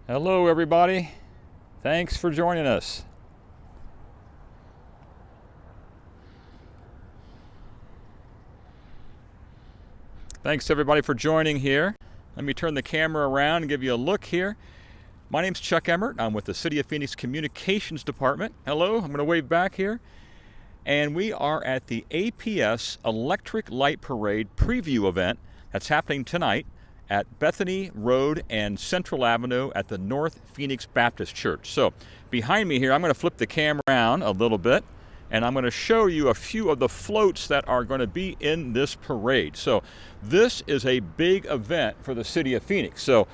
Hello everybody, thanks for joining us. Thanks everybody for joining here. Let me turn the camera around and give you a look here. My name's Chuck Emmert. I'm with the City of Phoenix Communications Department. Hello, I'm going to wave back here. And we are at the APS Electric Light Parade preview event that's happening tonight at Bethany Road and Central Avenue at the North Phoenix Baptist Church. So behind me here, I'm going to flip the camera around a little bit, and I'm going to show you a few of the floats that are going to be in this parade. So this is a big event for the City of Phoenix. So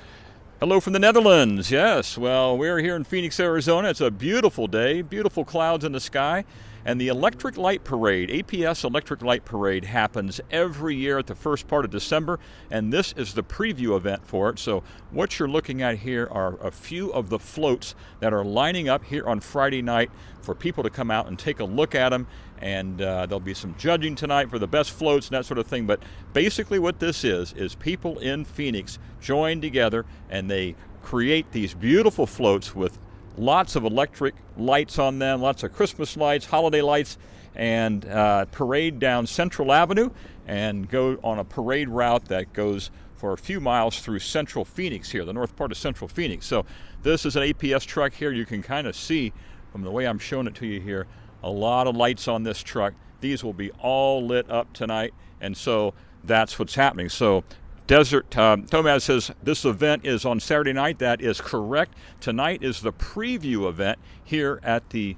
hello from the Netherlands. Yes, well, we're here in Phoenix, Arizona. It's a beautiful day, beautiful clouds in the sky. And the Electric Light Parade, APS Electric Light Parade, happens every year at the first part of December, and this is the preview event for it. So what you're looking at here are a few of the floats that are lining up here on Friday night for people to come out and take a look at them. And there'll be some judging tonight for the best floats and that sort of thing. But basically what this is people in Phoenix join together and they create these beautiful floats with lots of electric lights on them, lots of Christmas lights, holiday lights, and parade down Central Avenue and go on a parade route that goes for a few miles through Central Phoenix here, the north part of Central Phoenix. So this is an APS truck here. You can kind of see from the way I'm showing it to you here, a lot of lights on this truck. These will be all lit up tonight, and so that's what's happening. So Desert Tomaz says this event is on Saturday night. That is correct. Tonight is the preview event here at the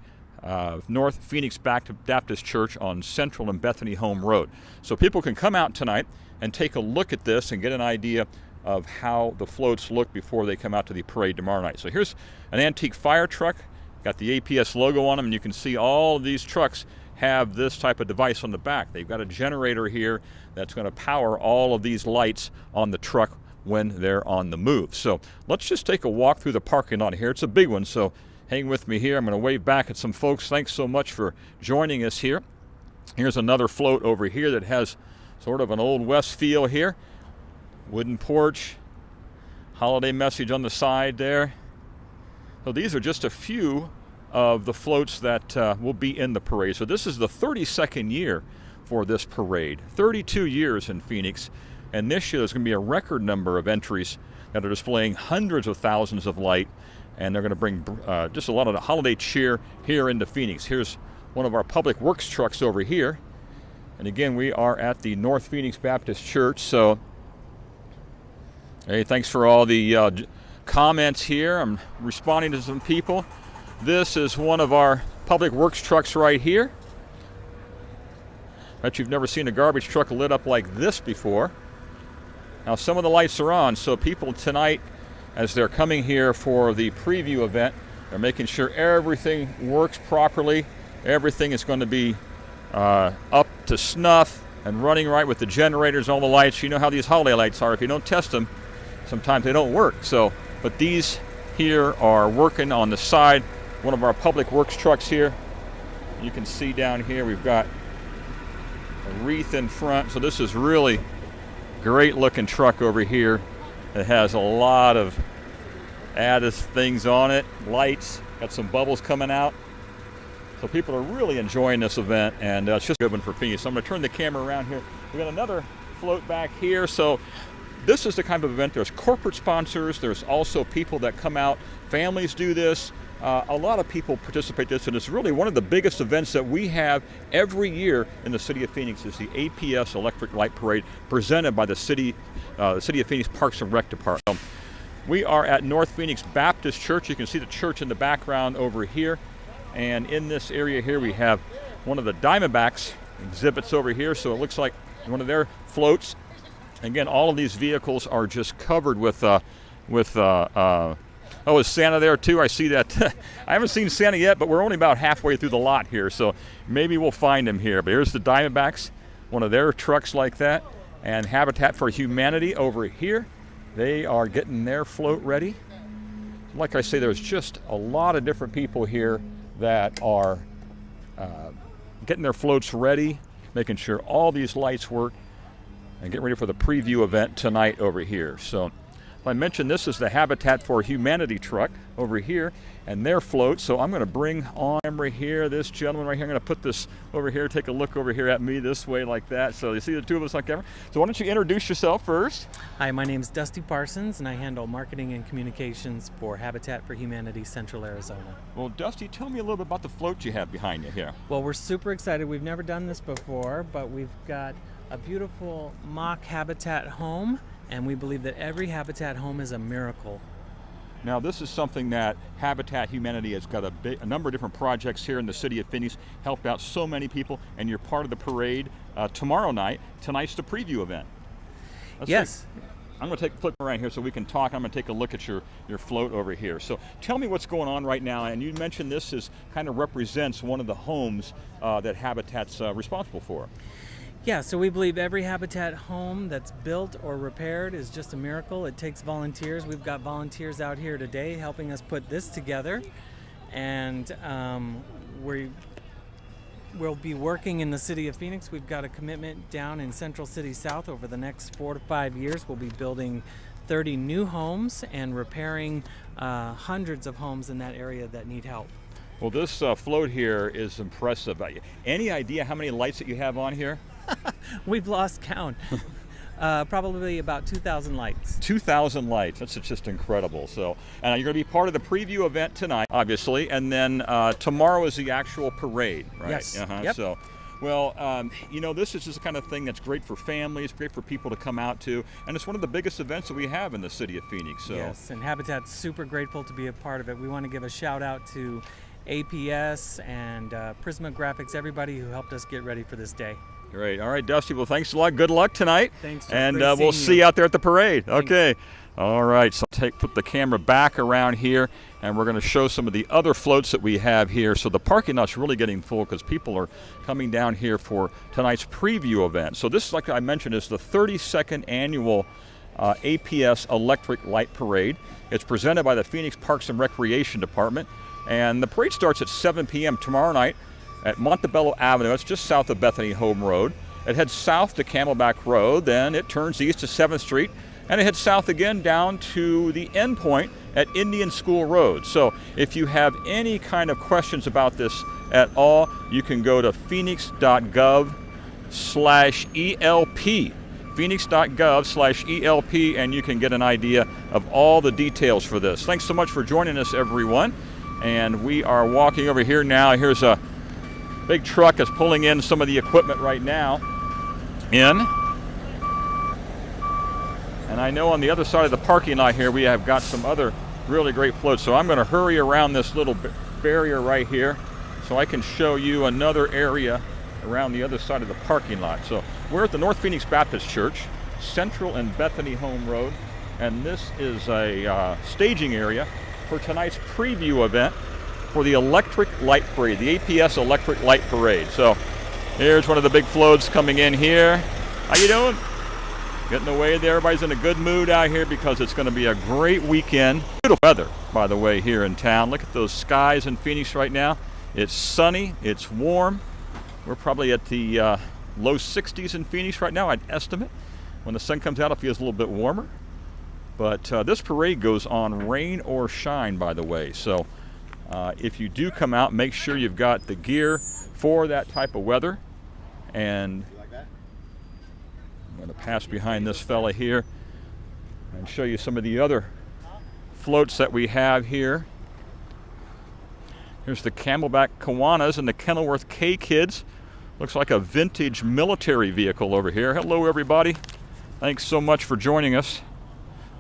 North Phoenix Baptist Church on Central and Bethany Home Road. So people can come out tonight and take a look at this and get an idea of how the floats look before they come out to the parade tomorrow night. So here's an antique fire truck, got the APS logo on them, and you can see all of these trucks have this type of device on the back. They've got a generator here that's going to power all of these lights on the truck when they're on the move. So let's just take a walk through the parking lot here. It's a big one, so hang with me here. I'm going to wave back at some folks. Thanks so much for joining us here. Here's another float over here that has sort of an Old West feel here. Wooden porch, holiday message on the side there. So these are just a few of the floats that will be in the parade. So this is the 32nd year for this parade. 32 years in Phoenix, and this year there's going to be a record number of entries that are displaying hundreds of thousands of light, and they're going to bring just a lot of the holiday cheer here into Phoenix. Here's one of our public works trucks over here, and again we are at the North Phoenix Baptist Church. So hey, thanks for all the comments here. I'm responding to some people. This is one of our public works trucks right here. Bet you've never seen a garbage truck lit up like this before. Now some of the lights are on, so people tonight, as they're coming here for the preview event, they're making sure everything works properly. Everything is going to be up to snuff and running right with the generators, all the lights. You know how these holiday lights are. If you don't test them, sometimes they don't work. So, but these here are working on the side. One of our public works trucks here. You can see down here we've got a wreath in front. So this is really great looking truck over here. It has a lot of added things on it, lights, got some bubbles coming out. So people are really enjoying this event, and it's just a good one for Phoenix. So I'm going to turn the camera around here. We got another float back here. So this is the kind of event, there's corporate sponsors, there's also people that come out, families do this. A lot of people participate in this, and it's really one of the biggest events that we have every year in the City of Phoenix is the APS Electric Light Parade presented by the City of Phoenix Parks and Rec Department. We are at North Phoenix Baptist Church. You can see the church in the background over here, and in this area here we have one of the Diamondbacks exhibits over here, so it looks like one of their floats. Again, all of these vehicles are just covered with oh, is Santa there too? I see that. I haven't seen Santa yet, but we're only about halfway through the lot here, so maybe we'll find him here. But here's the Diamondbacks, one of their trucks like that, and Habitat for Humanity over here. They are getting their float ready. Like I say, there's just a lot of different people here that are getting their floats ready, making sure all these lights work, and getting ready for the preview event tonight over here. So I mentioned this is the Habitat for Humanity truck over here, and their float. So I'm going to bring on camera here, this gentleman right here. I'm going to put this over here, take a look over here at me this way like that. So you see the two of us on camera. So why don't you introduce yourself first? Hi, my name is Dusty Parsons, and I handle marketing and communications for Habitat for Humanity Central Arizona. Well, Dusty, tell me a little bit about the float you have behind you here. Well, we're super excited. We've never done this before, but we've got a beautiful mock habitat home, and we believe that every habitat home is a miracle. Now, this is something that Habitat Humanity has got a number of different projects here in the city of Phoenix, helped out so many people, and you're part of the parade tomorrow night. Tonight's the preview event. Yes. I'm going to flip around here so we can talk. I'm going to take a look at your float over here. So tell me what's going on right now, and you mentioned this is kind of represents one of the homes that Habitat's responsible for. Yeah, so we believe every habitat home that's built or repaired is just a miracle. It takes volunteers. We've got volunteers out here today helping us put this together, and we'll be working in the city of Phoenix. We've got a commitment down in Central City South over the next 4 to 5 years. We'll be building 30 new homes and repairing hundreds of homes in that area that need help. Well, this float here is impressive. Any idea how many lights that you have on here? We've lost count. Probably about 2,000 lights. 2,000 lights. That's just incredible. So, and you're going to be part of the preview event tonight, obviously, and then tomorrow is the actual parade, right? Yes. Yep. So, well, you know, this is just the kind of thing that's great for families, great for people to come out to, and it's one of the biggest events that we have in the city of Phoenix. So. Yes, and Habitat's super grateful to be a part of it. We want to give a shout out to APS and Prisma Graphics, everybody who helped us get ready for this day. Great. All right, Dusty. Well, thanks a lot. Good luck tonight. Thanks. John. And we'll see you out there at the parade. Thanks. Okay. All right. So put the camera back around here, and we're going to show some of the other floats that we have here. So the parking lot's really getting full because people are coming down here for tonight's preview event. So this, like I mentioned, is the 32nd annual APS Electric Light Parade. It's presented by the Phoenix Parks and Recreation Department, and the parade starts at 7 p.m. tomorrow night at Montebello Avenue. It's just south of Bethany Home Road. It heads south to Camelback Road, then it turns east to 7th Street, and it heads south again down to the end point at Indian School Road. So if you have any kind of questions about this at all, you can go to phoenix.gov/ELP. Phoenix.gov/ELP, and you can get an idea of all the details for this. Thanks so much for joining us, everyone. And we are walking over here now. Here's a big truck is pulling in some of the equipment right now in. And I know on the other side of the parking lot here we have got some other really great floats. So I'm going to hurry around this little barrier right here so I can show you another area around the other side of the parking lot. So we're at the North Phoenix Baptist Church, Central and Bethany Home Road, and this is a staging area for tonight's preview event for the Electric Light Parade, the APS Electric Light Parade. So here's one of the big floats coming in here. How you doing? Getting away there. Everybody's in a good mood out here because it's going to be a great weekend. Beautiful weather, by the way, here in town. Look at those skies in Phoenix right now. It's sunny, it's warm. We're probably at the low 60s in Phoenix right now, I'd estimate. When the sun comes out, it feels a little bit warmer. But this parade goes on rain or shine, by the way. So if you do come out, make sure you've got the gear for that type of weather. And I'm going to pass behind this fella here and show you some of the other floats that we have here. Here's the Camelback Kiwanis and the Kenilworth K-Kids. Looks like a vintage military vehicle over here. Hello, everybody. Thanks so much for joining us.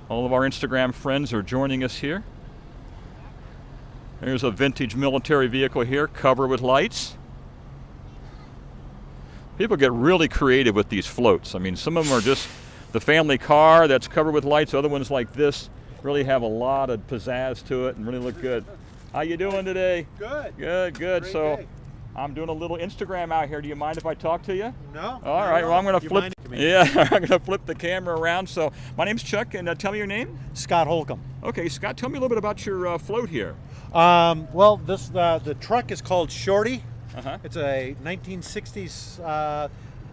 All of our Instagram friends are joining us here. There's a vintage military vehicle here, covered with lights. People get really creative with these floats. I mean, some of them are just the family car that's covered with lights. Other ones like this really have a lot of pizzazz to it and really look good. How you doing today? Good. Good, good. Great So day. I'm doing a little Instagram out here. Do you mind if I talk to you? No. All right. Well, I'm going to You flip. mind it? Yeah, I'm going to flip the camera around. So my name's Chuck, and tell me your name. Scott Holcomb. Okay, Scott. Tell me a little bit about your float here. Well, this the truck is called Shorty. Uh-huh. It's a 1960s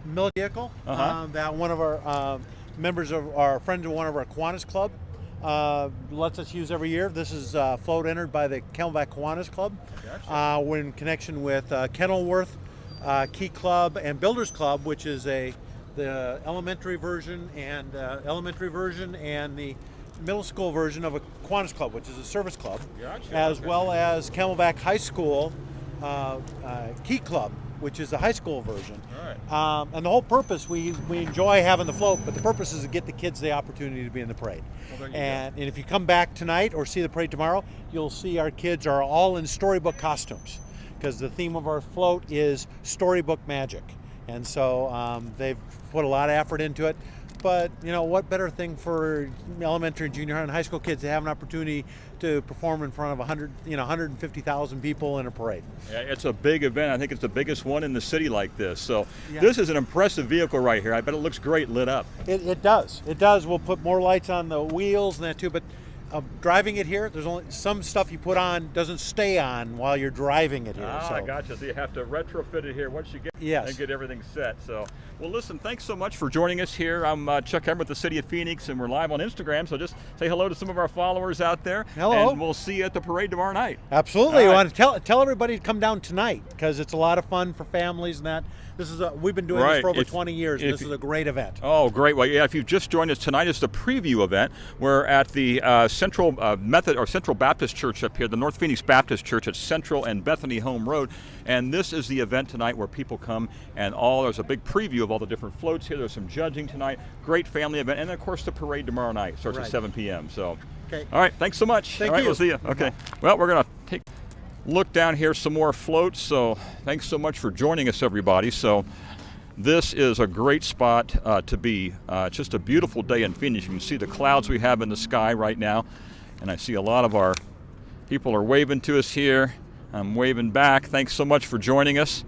military vehicle Uh-huh. that one of our members of our friends of one of our Kiwanis Club lets us use every year. This is a float entered by the Camelback Kiwanis Club. Gotcha. We're in connection with Kenilworth Key Club and Builders Club, which is the elementary version and the middle school version of a Kiwanis Club, which is a service club, Gotcha. as Okay. well as Camelback High School Key Club, which is the high school version. All right. And the whole purpose, we enjoy having the float, but the purpose is to get the kids the opportunity to be in the parade. Well, there you And if you come back tonight or see the parade tomorrow, you'll see our kids are all in storybook costumes, because the theme of our float is storybook magic. And so they've put a lot of effort into it. But, you know, what better thing for elementary, junior high, and high school kids to have an opportunity to perform in front of 150,000 people in a parade. Yeah, it's a big event. I think it's the biggest one in the city like this. So Yeah. this is an impressive vehicle right here. I bet it looks great lit up. It does. It does. We'll put more lights on the wheels and that too. But driving it here, there's only some stuff you put on doesn't stay on while you're driving it here. I gotcha. So you have to retrofit it here once you get Yes. and get everything set. So, well, listen, thanks so much for joining us here. I'm Chuck Emmert with the City of Phoenix, and we're live on Instagram. So just say hello to some of our followers out there. Hello. And we'll see you at the parade tomorrow night. Absolutely. All I right. want to tell everybody to come down tonight, because it's a lot of fun for families and that. This is we've been doing Right. this for over If- 20 years. if- This is a great event. Oh, great. Well, yeah, if you've just joined us tonight, it's the preview event. We're at the Central Baptist Church up here, the North Phoenix Baptist Church at Central and Bethany Home Road. And this is the event tonight where people come and there's a big preview of all the different floats here. There's some judging tonight. Great family event. And, of course, the parade tomorrow night starts at Right. 7 p.m. So, Okay. all right. Thanks so much. Thank all right, you. We'll see you. Okay. Well, we're going to take a look down here, some more floats. So thanks so much for joining us, everybody. So this is a great spot to be. It's just a beautiful day in Phoenix. You can see the clouds we have in the sky right now. And I see a lot of our people are waving to us here. I'm waving back. Thanks so much for joining us.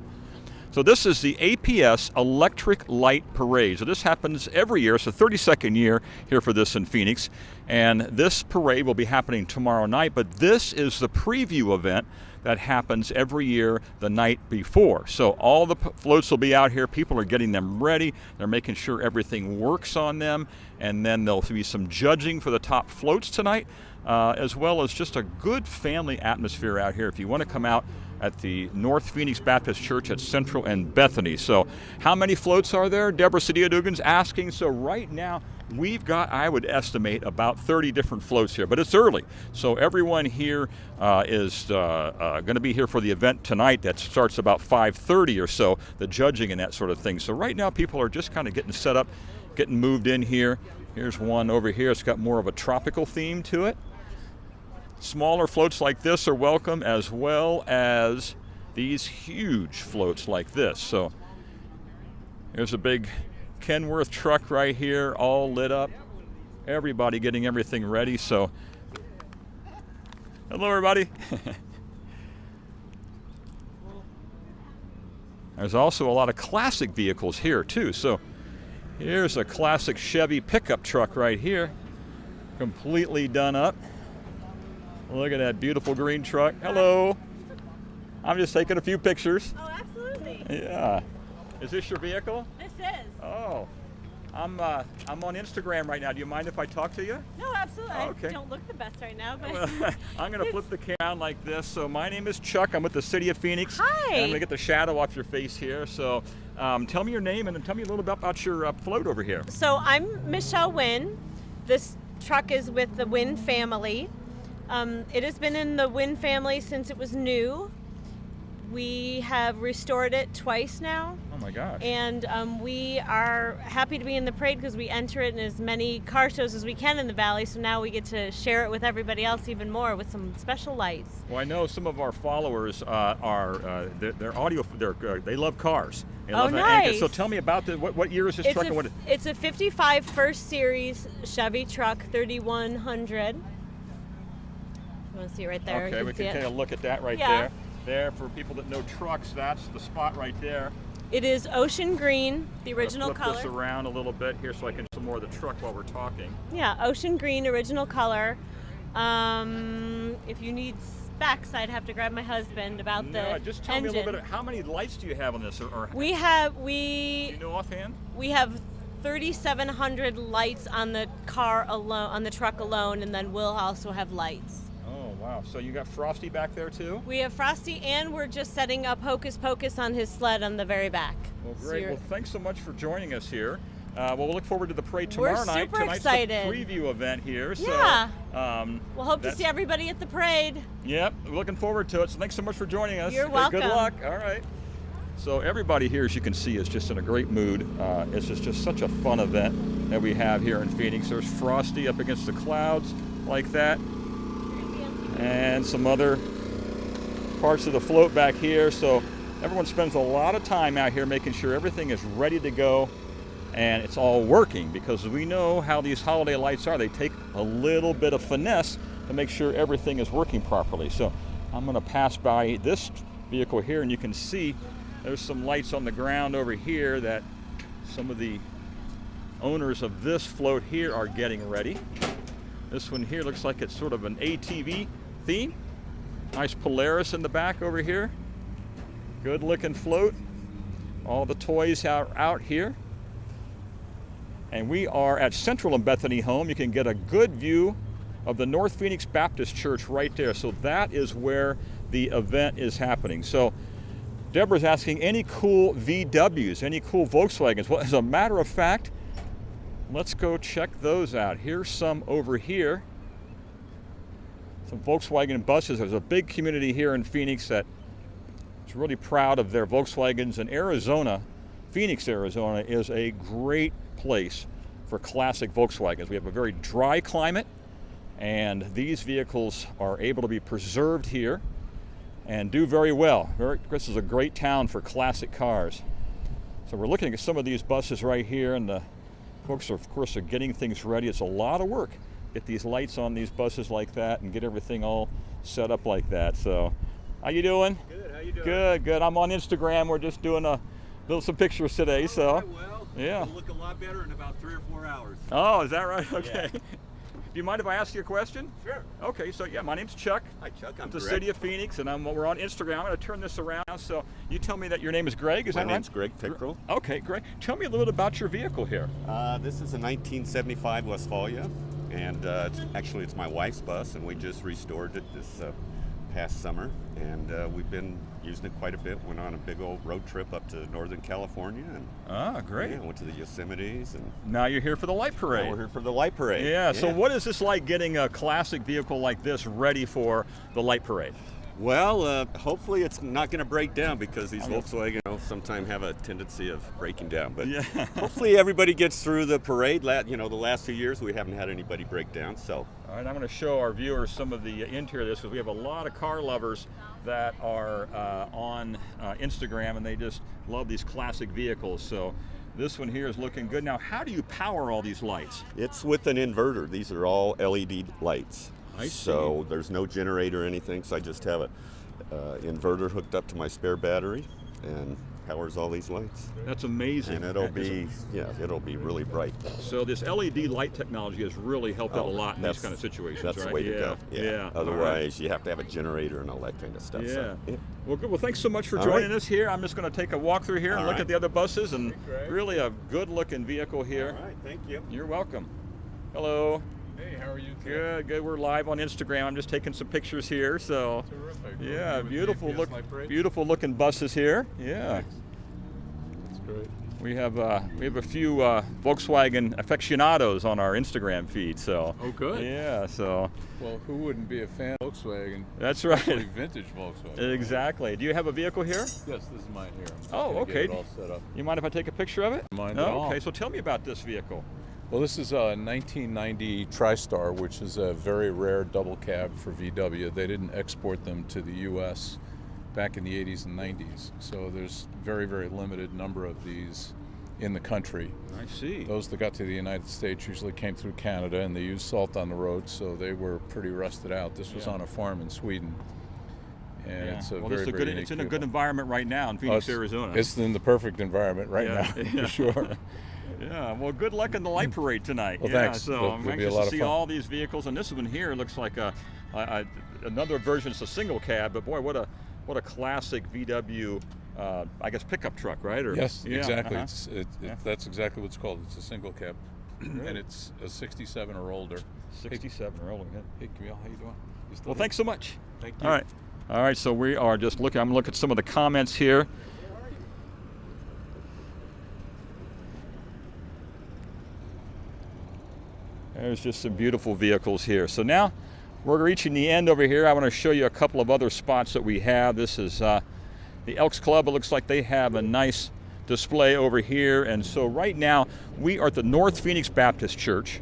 So this is the APS Electric Light Parade. So this happens every year. It's the 32nd year here for this in Phoenix. And this parade will be happening tomorrow night, but this is the preview event that happens every year the night before. So all the floats will be out here. People are getting them ready. They're making sure everything works on them. And then there'll be some judging for the top floats tonight, as well as just a good family atmosphere out here if you want to come out at the North Phoenix Baptist Church at Central and Bethany. So how many floats are there? Deborah Cedillo-Dugan's asking. So right now we've got, I would estimate, about 30 different floats here, but it's early. So everyone here is going to be here for the event tonight that starts about 5:30 or so, the judging and that sort of thing. So right now people are just kind of getting set up, getting moved in here. Here's one over here. It's got more of a tropical theme to it. Smaller floats like this are welcome, as well as these huge floats like this. So here's a big Kenworth truck right here, all lit up. Everybody getting everything ready. So hello, everybody. There's also a lot of classic vehicles here too. So here's a classic Chevy pickup truck right here, completely done up. Look at that beautiful green truck. Hello. I'm just taking a few pictures. Oh, absolutely. Yeah. Is this your vehicle? This is. Oh. I'm on Instagram right now. Do you mind if I talk to you? No, absolutely. Okay. I don't look the best right now, but Well, I'm going to flip the camera around like this. So my name is Chuck. I'm with the City of Phoenix. Hi. And I'm going to get the shadow off your face here. So tell me your name and then tell me a little bit about your float over here. So I'm Michelle Wynn. This truck is with the Wynn family. It has been in the Wynn family since it was new. We have restored it twice now. Oh my gosh. And we are happy to be in the parade because we enter it in as many car shows as we can in the valley. So now we get to share it with everybody else even more with some special lights. Well, I know some of our followers they love cars. They love nice. So tell me about what year is this truck and what? It's a 55 First Series Chevy truck, 3100. You want to see it right there? Okay, You we see can it. take a look at that right Yeah. there. There, for people that know trucks, that's the spot right there. It is ocean green, the original flip color. this around a little bit here so I can see more of the truck while we're talking. Yeah, ocean green, original color. If you need specs, I'd have to grab my husband about No, the just tell me a engine. little bit. How many lights do you have on this? Or We do have you know offhand? we have 3,700 lights on the car alone, on the truck alone, and then we'll also have lights. Oh, wow. So you got Frosty back there too? We have Frosty, and we're just setting up Hocus Pocus on his sled on the very back. Well, So great. you're- Well, thanks so much for joining us here. Well, we'll look forward to the parade tomorrow We're night. super Tonight's excited. the preview event here. Yeah. So, We'll hope to that's- see everybody at the parade. Yep, we're looking forward to it. So thanks so much for joining us. You're Okay, welcome. Good luck. All right. So everybody here, as you can see, is just in a great mood. It's just such a fun event that we have here in Phoenix. There's Frosty up against the clouds like that, and some other parts of the float back here. So everyone spends a lot of time out here making sure everything is ready to go and it's all working, because we know how these holiday lights are. They take a little bit of finesse to make sure everything is working properly. So I'm going to pass by this vehicle here, and you can see there's some lights on the ground over here that some of the owners of this float here are getting ready. This one here looks like it's sort of an ATV theme. Nice Polaris in the back over here. Good looking float. All the toys are out here. And we are at Central and Bethany Home. You can get a good view of the North Phoenix Baptist Church right there. So that is where the event is happening. So Deborah's asking, any cool VWs, any cool Volkswagens? Well, as a matter of fact, let's go check those out. Here's some over here. Some Volkswagen buses. There's a big community here in Phoenix that is really proud of their Volkswagens. And Arizona, Phoenix, Arizona, is a great place for classic Volkswagens. We have a very dry climate, and these vehicles are able to be preserved here and do very well. This is a great town for classic cars. So we're looking at some of these buses right here, and the folks are, of course, are getting things ready. It's a lot of work. Get these lights on these buses like that and get everything all set up like that. So, how you doing? Good, how you doing? Good, good. I'm on Instagram. We're just doing some pictures today. So, All right, well, yeah. it'll look a lot better in about 3 or 4 hours. Oh, is that right? Okay. Yeah. Do you mind if I ask you a question? Sure. Okay, so yeah, my name's Chuck. Hi, Chuck. I'm With the Greg. City of Phoenix, and we're on Instagram. I'm going to turn this around. So you tell me that your name is Greg, is My that right? name's Greg Pickrell. Okay, Greg. Tell me a little bit about your vehicle here. This is a 1975 Westphalia, and it's my wife's bus, and we just restored it this past summer, and we've been using it quite a bit. Went on a big old road trip up to Northern California, and Great. yeah, went to the Yosemites, and Now you're here for the light parade. now we're here for the light parade. Yeah, so what is this like, getting a classic vehicle like this ready for the light parade? Well, hopefully it's not going to break down, because these Volkswagen sometimes have a tendency of breaking down. But Yeah. hopefully everybody gets through the parade. The last few years we haven't had anybody break down. So All right, I'm going to show our viewers some of the interior of this, because we have a lot of car lovers that are on Instagram, and they just love these classic vehicles. So this one here is looking good. Now, how do you power all these lights? it's with an inverter. These are all LED lights. I see. So there's no generator or anything. So I just have a inverter hooked up to my spare battery, and powers all these lights. That's amazing. And it'll be really bright. So this LED light technology has really helped out a lot in these That's- kind of situations, That's right? the way to go. Yeah. All Otherwise, you have to have a generator and all that kind of stuff. right. So, Yeah. Well, good. Well, thanks so much for All joining right. us here. I'm just going to take a walk through here and All look right. at the other buses, and Greg. really a good-looking vehicle here. All right. Thank you. You're welcome. Hello. Hey, how are you today? Good, good. We're live on Instagram. I'm just taking some pictures here. So, Terrific. yeah, Okay, with beautiful APS look, Light Parade? beautiful looking buses here. Yeah, Thanks. That's great. we have a few Volkswagen aficionados on our Instagram feed. So, Oh, good. yeah. So Well, who wouldn't be a fan of Volkswagen? that's Especially right. vintage Volkswagen. Exactly. Do you have a vehicle here? Yes, this is mine here. I'm just Oh, gonna okay. Get it all set up. You mind if I take a picture of it? Mind at all. Okay. So tell me about this vehicle. Well, this is a 1990 TriStar, which is a very rare double cab for VW. They didn't export them to the U.S. back in the 80s and 90s, so there's very, very limited number of these in the country. I see. Those that got to the United States usually came through Canada, and they used salt on the road, so they were pretty rusted out. This was Yeah. on a farm in Sweden, and Yeah. it's a well, very, this is a very good. unique It's in a vehicle. good environment right now in Phoenix, Oh, Arizona. It's in the perfect environment right Yeah, now, yeah. for sure. Yeah, well, good luck in the light parade tonight. Well, yeah, thanks. so It'll I'm be a anxious lot to of see fun. all these vehicles, and this one here looks like another version. It's a single cab, but boy, what a classic VW I guess pickup truck, right? Or, Yes, yeah, exactly. uh-huh. That's exactly what it's called. It's a single cab, and it's a 67 or older. 67 or older. Yeah. Hey, Camille, how you doing? You still Well, there? thanks so much. Thank you. All right. So we are just looking. I'm looking at some of the comments here. There's just some beautiful vehicles here. So now we're reaching the end over here. I want to show you a couple of other spots that we have. This is the Elks Club. It looks like they have a nice display over here. And so right now we are at the North Phoenix Baptist Church.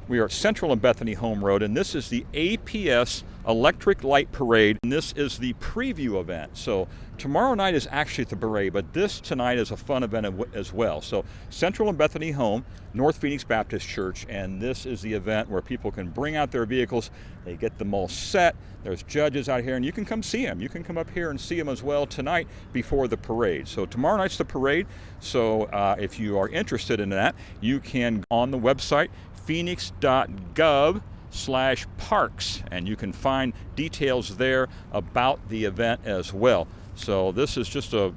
We are at Central and Bethany Home Road, and this is the APS Electric Light Parade, and this is the preview event. So tomorrow night is actually the parade, but this tonight is a fun event as well. So Central and Bethany Home, North Phoenix Baptist Church, and this is the event where people can bring out their vehicles, they get them all set, there's judges out here, and you can come see them. You can come up here and see them as well tonight before the parade. So tomorrow night's the parade, so if you are interested in that, you can on the website, phoenix.gov/parks, and you can find details there about the event as well. So this is just a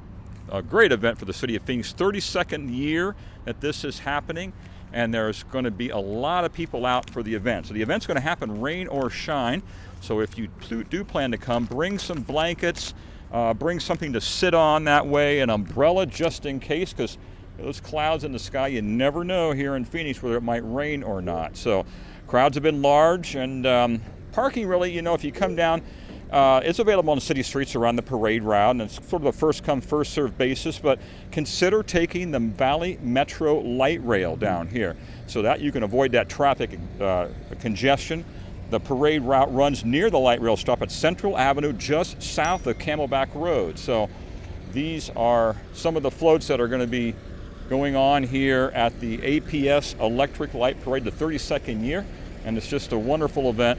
great event for the City of Phoenix. 32nd year that this is happening, and there's going to be a lot of people out for the event. So the event's going to happen rain or shine. So if you do plan to come, bring some blankets, bring something to sit on that way, an umbrella just in case, because those clouds in the sky, you never know here in Phoenix whether it might rain or not. So crowds have been large, and parking really, you know, if you come down, it's available on city streets around the parade route, and it's sort of a first come, first served basis, but consider taking the Valley Metro light rail down here so that you can avoid that traffic congestion. The parade route runs near the light rail stop at Central Avenue, just south of Camelback Road. So these are some of the floats that are going to be going on here at the APS Electric Light Parade, the 32nd year, and it's just a wonderful event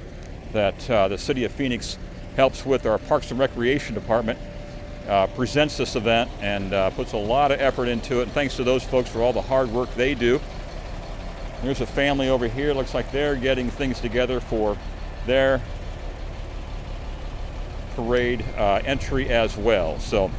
that the City of Phoenix helps with. Our Parks and Recreation Department presents this event and puts a lot of effort into it, and thanks to those folks for all the hard work they do. There's a family over here, looks like they're getting things together for their parade entry as well. So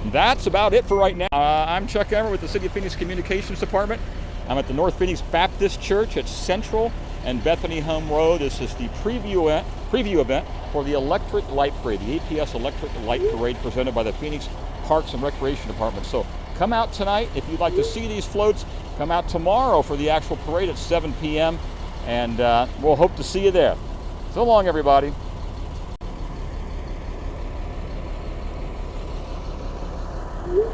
that's about it for right now. I'm Chuck Emmert with the City of Phoenix Communications Department. I'm at the North Phoenix Baptist Church at Central and Bethany Home Road. This is the preview event for the Electric Light Parade, the APS Electric Light Parade presented by the Phoenix Parks and Recreation Department. So come out tonight if you'd like to see these floats. Come out tomorrow for the actual parade at 7 p.m. and we'll hope to see you there. So long, everybody. Woo!